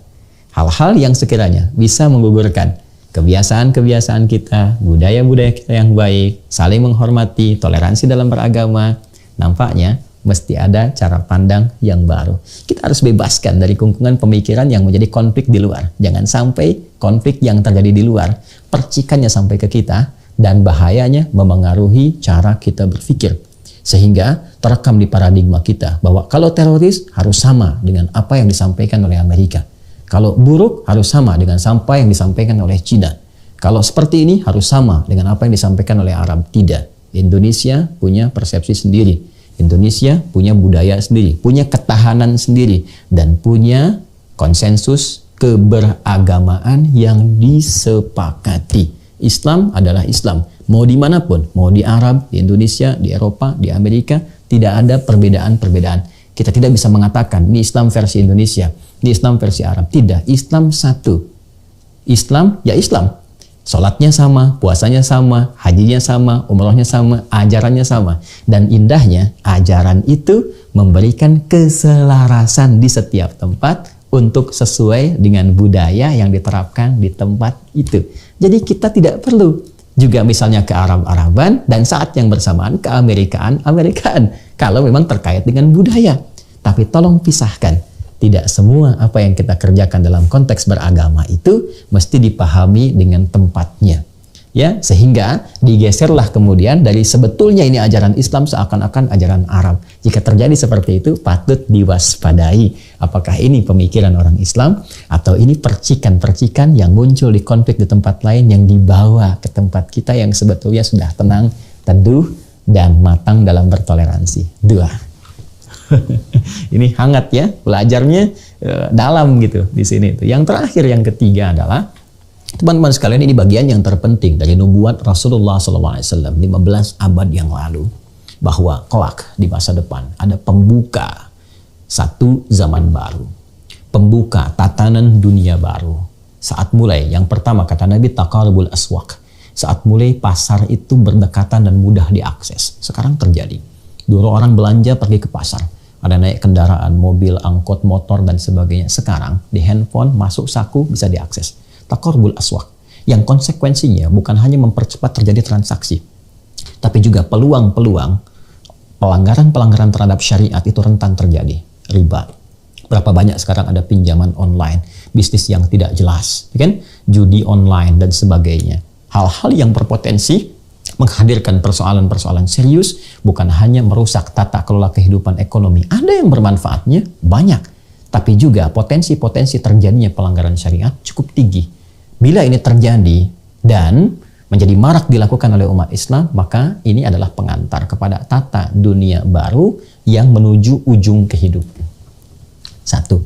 Hal-hal yang sekiranya bisa menggugurkan kebiasaan-kebiasaan kita, budaya-budaya kita yang baik, saling menghormati, toleransi dalam beragama, nampaknya mesti ada cara pandang yang baru. Kita harus bebaskan dari kungkungan pemikiran yang menjadi konflik di luar. Jangan sampai konflik yang terjadi di luar, percikannya sampai ke kita, dan bahayanya memengaruhi cara kita berpikir. Sehingga terekam di paradigma kita, bahwa kalau teroris harus sama dengan apa yang disampaikan oleh Amerika. Kalau buruk harus sama dengan apa yang disampaikan oleh Cina. Kalau seperti ini harus sama dengan apa yang disampaikan oleh Arab. Tidak. Indonesia punya persepsi sendiri. Indonesia punya budaya sendiri. Punya ketahanan sendiri. Dan punya konsensus keberagamaan yang disepakati. Islam adalah Islam. Mau dimanapun. Mau di Arab, di Indonesia, di Eropa, di Amerika. Tidak ada perbedaan-perbedaan. Kita tidak bisa mengatakan ini Islam versi Indonesia, ini Islam versi Arab. Tidak, Islam satu. Islam ya Islam. Salatnya sama, puasanya sama, hajinya sama, umrohnya sama, ajarannya sama. Dan indahnya ajaran itu memberikan keselarasan di setiap tempat untuk sesuai dengan budaya yang diterapkan di tempat itu. Jadi kita tidak perlu juga misalnya ke Arab-Araban dan saat yang bersamaan ke Amerikaan kalau memang terkait dengan budaya. Tapi tolong pisahkan, tidak semua apa yang kita kerjakan dalam konteks beragama itu mesti dipahami dengan tempatnya. Ya, sehingga digeserlah kemudian dari sebetulnya ini ajaran Islam seakan-akan ajaran Arab. Jika terjadi seperti itu patut diwaspadai. Apakah ini pemikiran orang Islam atau ini percikan-percikan yang muncul di konflik di tempat lain yang dibawa ke tempat kita yang sebetulnya sudah tenang, teduh, dan matang dalam bertoleransi. Dua. Ini hangat ya, belajarnya dalam gitu di sini. Yang terakhir, yang ketiga adalah teman-teman sekalian, ini bagian yang terpenting dari nubuat Rasulullah SAW 15 abad yang lalu, bahwa kelak di masa depan ada pembuka satu zaman baru, pembuka tatanan dunia baru, Saat mulai, yang pertama kata Nabi, taqarubul aswaq. Saat mulai pasar itu berdekatan dan mudah diakses. Sekarang terjadi. Dulu orang belanja pergi ke pasar. Ada naik kendaraan, mobil, angkot, motor, dan sebagainya. Sekarang di handphone, masuk saku, bisa diakses. Taqarubul aswaq. Yang konsekuensinya bukan hanya mempercepat terjadi transaksi, tapi juga peluang-peluang pelanggaran-pelanggaran terhadap syariat itu rentan terjadi. Riba. Berapa banyak sekarang ada pinjaman online, bisnis yang tidak jelas, kan? Judi online dan sebagainya. Hal-hal yang berpotensi menghadirkan persoalan-persoalan serius, bukan hanya merusak tata kelola kehidupan ekonomi. Ada yang bermanfaatnya, banyak. Tapi juga potensi-potensi terjadinya pelanggaran syariat cukup tinggi. Bila ini terjadi dan menjadi marak dilakukan oleh umat Islam, maka ini adalah pengantar kepada tata dunia baru yang menuju ujung kehidupan. Satu.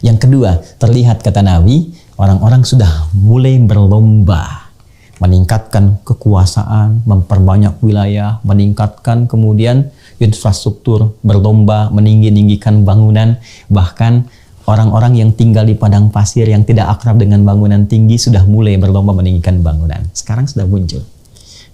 Yang kedua, terlihat kata Nabi, orang-orang sudah mulai berlomba meningkatkan kekuasaan, memperbanyak wilayah, meningkatkan kemudian infrastruktur, berlomba meninggi-ninggikan bangunan, bahkan orang-orang yang tinggal di padang pasir yang tidak akrab dengan bangunan tinggi sudah mulai berlomba meninggikan bangunan. Sekarang sudah muncul.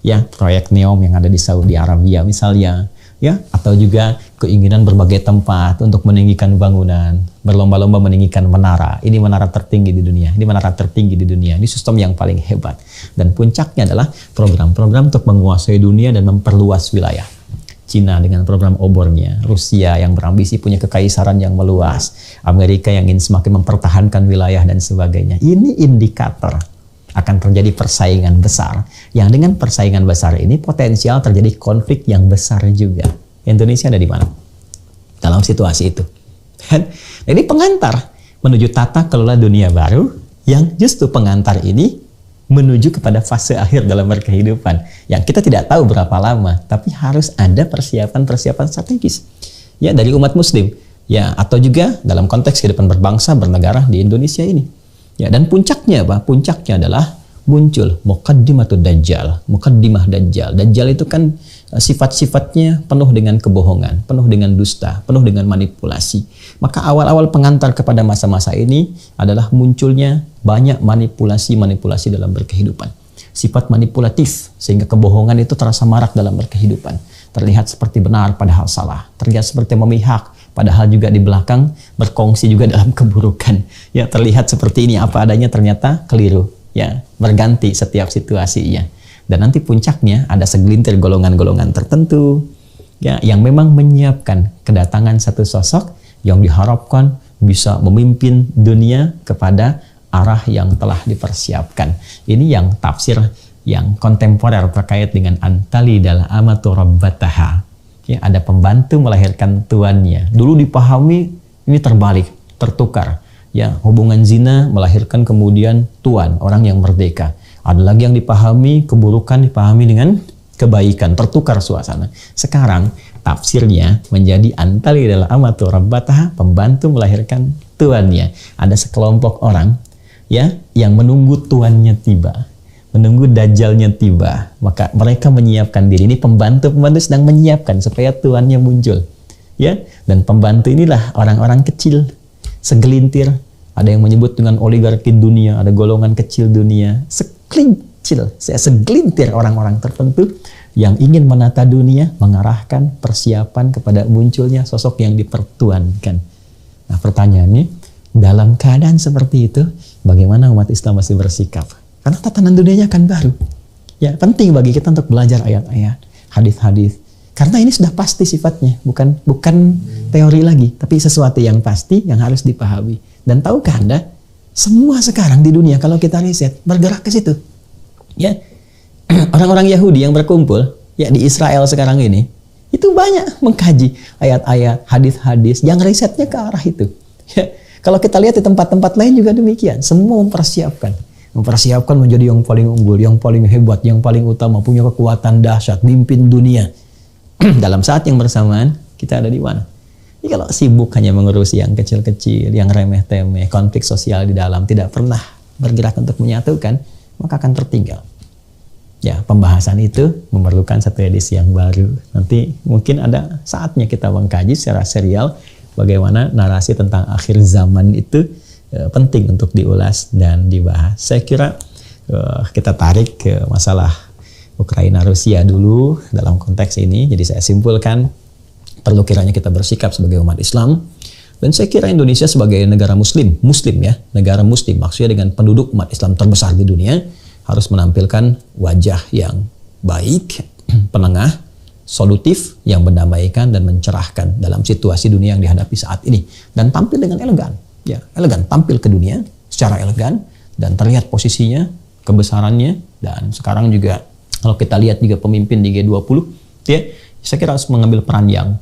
Ya, proyek NEOM yang ada di Saudi Arabia misalnya, ya, atau juga keinginan berbagai tempat untuk meninggikan bangunan, berlomba-lomba meninggikan menara. Ini menara tertinggi di dunia, ini menara tertinggi di dunia. Ini sistem yang paling hebat. Dan puncaknya adalah program-program untuk menguasai dunia dan memperluas wilayah. Cina dengan program obornya, Rusia yang berambisi punya kekaisaran yang meluas, Amerika yang ingin semakin mempertahankan wilayah dan sebagainya. Ini indikator akan terjadi persaingan besar, yang dengan persaingan besar ini potensial terjadi konflik yang besar juga. Indonesia ada di mana dalam situasi itu? Ini pengantar menuju tata kelola dunia baru, yang justru pengantar ini menuju kepada fase akhir dalam berkehidupan yang kita tidak tahu berapa lama, tapi harus ada persiapan-persiapan strategis ya dari umat muslim ya, atau juga dalam konteks kehidupan berbangsa bernegara di Indonesia ini ya. Dan puncaknya apa? Puncaknya adalah muncul muqaddimatud dajjal, muqaddimah dajjal. Dajjal itu kan sifat-sifatnya penuh dengan kebohongan, penuh dengan dusta, penuh dengan manipulasi. Maka awal-awal pengantar kepada masa-masa ini adalah munculnya banyak manipulasi-manipulasi dalam berkehidupan. Sifat manipulatif, sehingga kebohongan itu terasa marak dalam berkehidupan. Terlihat seperti benar padahal salah. Terlihat seperti memihak, padahal juga di belakang berkongsi juga dalam keburukan. Ya, terlihat seperti ini apa adanya, ternyata keliru. Ya, berganti setiap situasinya. Dan nanti puncaknya ada segelintir golongan-golongan tertentu ya, yang memang menyiapkan kedatangan satu sosok yang diharapkan bisa memimpin dunia kepada arah yang telah dipersiapkan. Ini yang tafsir yang kontemporer terkait dengan antalidal amatu rabbataha. Ya, ada pembantu melahirkan tuannya. Dulu dipahami ini terbalik, tertukar. Ya, hubungan zina melahirkan kemudian tuan, orang yang merdeka. Ada lagi yang dipahami keburukan dipahami dengan kebaikan, tertukar suasana. Sekarang tafsirnya menjadi antalidal amatu rabbataha, pembantu melahirkan tuannya. Ada sekelompok orang ya yang menunggu tuannya tiba, menunggu dajjalnya tiba. Maka mereka menyiapkan diri. Ini pembantu-pembantu sedang menyiapkan supaya tuannya muncul. Ya, dan pembantu inilah orang-orang kecil, segelintir. Ada yang menyebut dengan oligarki dunia, ada golongan kecil dunia, segelintir orang-orang tertentu yang ingin menata dunia, mengarahkan persiapan kepada munculnya sosok yang dipertuankan. Nah, pertanyaannya, dalam keadaan seperti itu, bagaimana umat Islam masih bersikap? Karena tatanan dunianya kan baru. Ya, penting bagi kita untuk belajar ayat-ayat, hadis-hadis. Karena ini sudah pasti sifatnya, bukan teori lagi, tapi sesuatu yang pasti yang harus dipahami. Dan tahukah Anda, semua sekarang di dunia kalau kita riset bergerak ke situ. Ya, orang-orang Yahudi yang berkumpul ya di Israel sekarang ini itu banyak mengkaji ayat-ayat, hadis-hadis yang risetnya ke arah itu. Ya, kalau kita lihat di tempat-tempat lain juga demikian, semua mempersiapkan menjadi yang paling unggul, yang paling hebat, yang paling utama, punya kekuatan dahsyat, mimpin dunia. Dalam saat yang bersamaan kita ada di mana? Ini kalau sibuk hanya mengurusi yang kecil-kecil, yang remeh-temeh, konflik sosial di dalam, tidak pernah bergerak untuk menyatukan, maka akan tertinggal. Ya, pembahasan itu memerlukan satu edisi yang baru. Nanti mungkin ada saatnya kita mengkaji secara serial bagaimana narasi tentang akhir zaman itu penting untuk diulas dan dibahas. Saya kira kita tarik ke masalah Ukraina Rusia dulu dalam konteks ini. Jadi saya simpulkan perlu kiranya kita bersikap sebagai umat Islam. Dan saya kira Indonesia sebagai negara muslim ya, negara muslim maksudnya dengan penduduk umat Islam terbesar di dunia harus menampilkan wajah yang baik, penengah, solutif, yang mendamaikan dan mencerahkan dalam situasi dunia yang dihadapi saat ini, dan tampil dengan elegan, ya, elegan, tampil ke dunia secara elegan dan terlihat posisinya, kebesarannya. Dan sekarang juga kalau kita lihat juga pemimpin di G20, ya, saya kira harus mengambil peran yang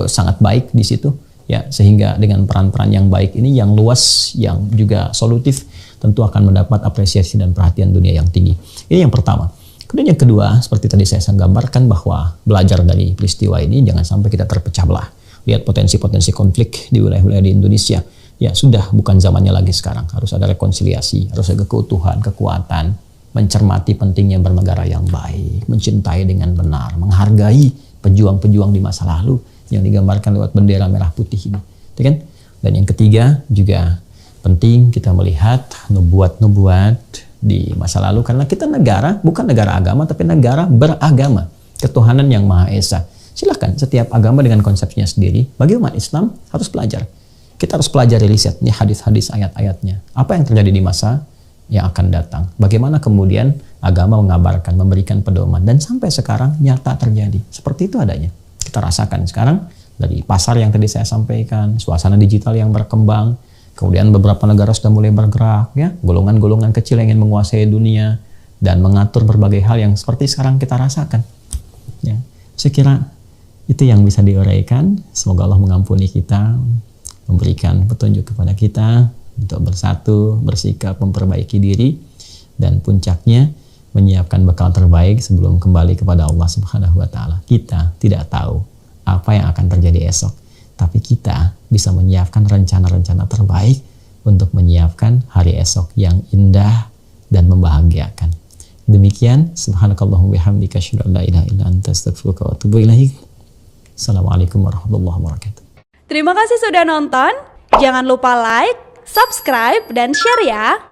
sangat baik di situ. Ya, sehingga dengan peran-peran yang baik ini, yang luas, yang juga solutif, tentu akan mendapat apresiasi dan perhatian dunia yang tinggi. Ini yang pertama. Kemudian yang kedua, seperti tadi saya gambarkan, bahwa belajar dari peristiwa ini jangan sampai kita terpecah belah. Lihat potensi-potensi konflik di wilayah-wilayah di Indonesia. Ya sudah, bukan zamannya lagi sekarang. Harus ada rekonsiliasi, harus ada keutuhan, kekuatan, mencermati pentingnya bernegara yang baik, mencintai dengan benar, menghargai pejuang-pejuang di masa lalu yang digambarkan lewat bendera merah putih ini, kan? Dan yang ketiga juga penting kita melihat nubuat-nubuat di masa lalu, karena kita negara bukan negara agama tapi negara beragama, ketuhanan yang Maha Esa. Silahkan setiap agama dengan konsepsinya sendiri. Bagi umat Islam harus belajar. Kita harus pelajari risetnya, hadis-hadis, ayat-ayatnya. Apa yang terjadi di masa yang akan datang? Bagaimana kemudian agama mengabarkan, memberikan pedoman, dan sampai sekarang nyata terjadi. Seperti itu adanya. Kita rasakan sekarang dari pasar yang tadi saya sampaikan, suasana digital yang berkembang, kemudian beberapa negara sudah mulai bergerak, ya, golongan-golongan kecil yang ingin menguasai dunia dan mengatur berbagai hal yang seperti sekarang kita rasakan. Ya, saya kira itu yang bisa diuraikan. Semoga Allah mengampuni kita, memberikan petunjuk kepada kita untuk bersatu, bersikap, memperbaiki diri, dan puncaknya menyiapkan bekal terbaik sebelum kembali kepada Allah Subhanahu wa Ta'ala. Kita tidak tahu apa yang akan terjadi esok, tapi kita bisa menyiapkan rencana-rencana terbaik untuk menyiapkan hari esok yang indah dan membahagiakan. Demikian, subhanakallahumma bihamdika asyhadu an la ilaha illa anta astaghfiruka wa atubu ilaik. Assalamualaikum warahmatullahi wabarakatuh. Terima kasih sudah nonton. Jangan lupa like, subscribe, dan share ya.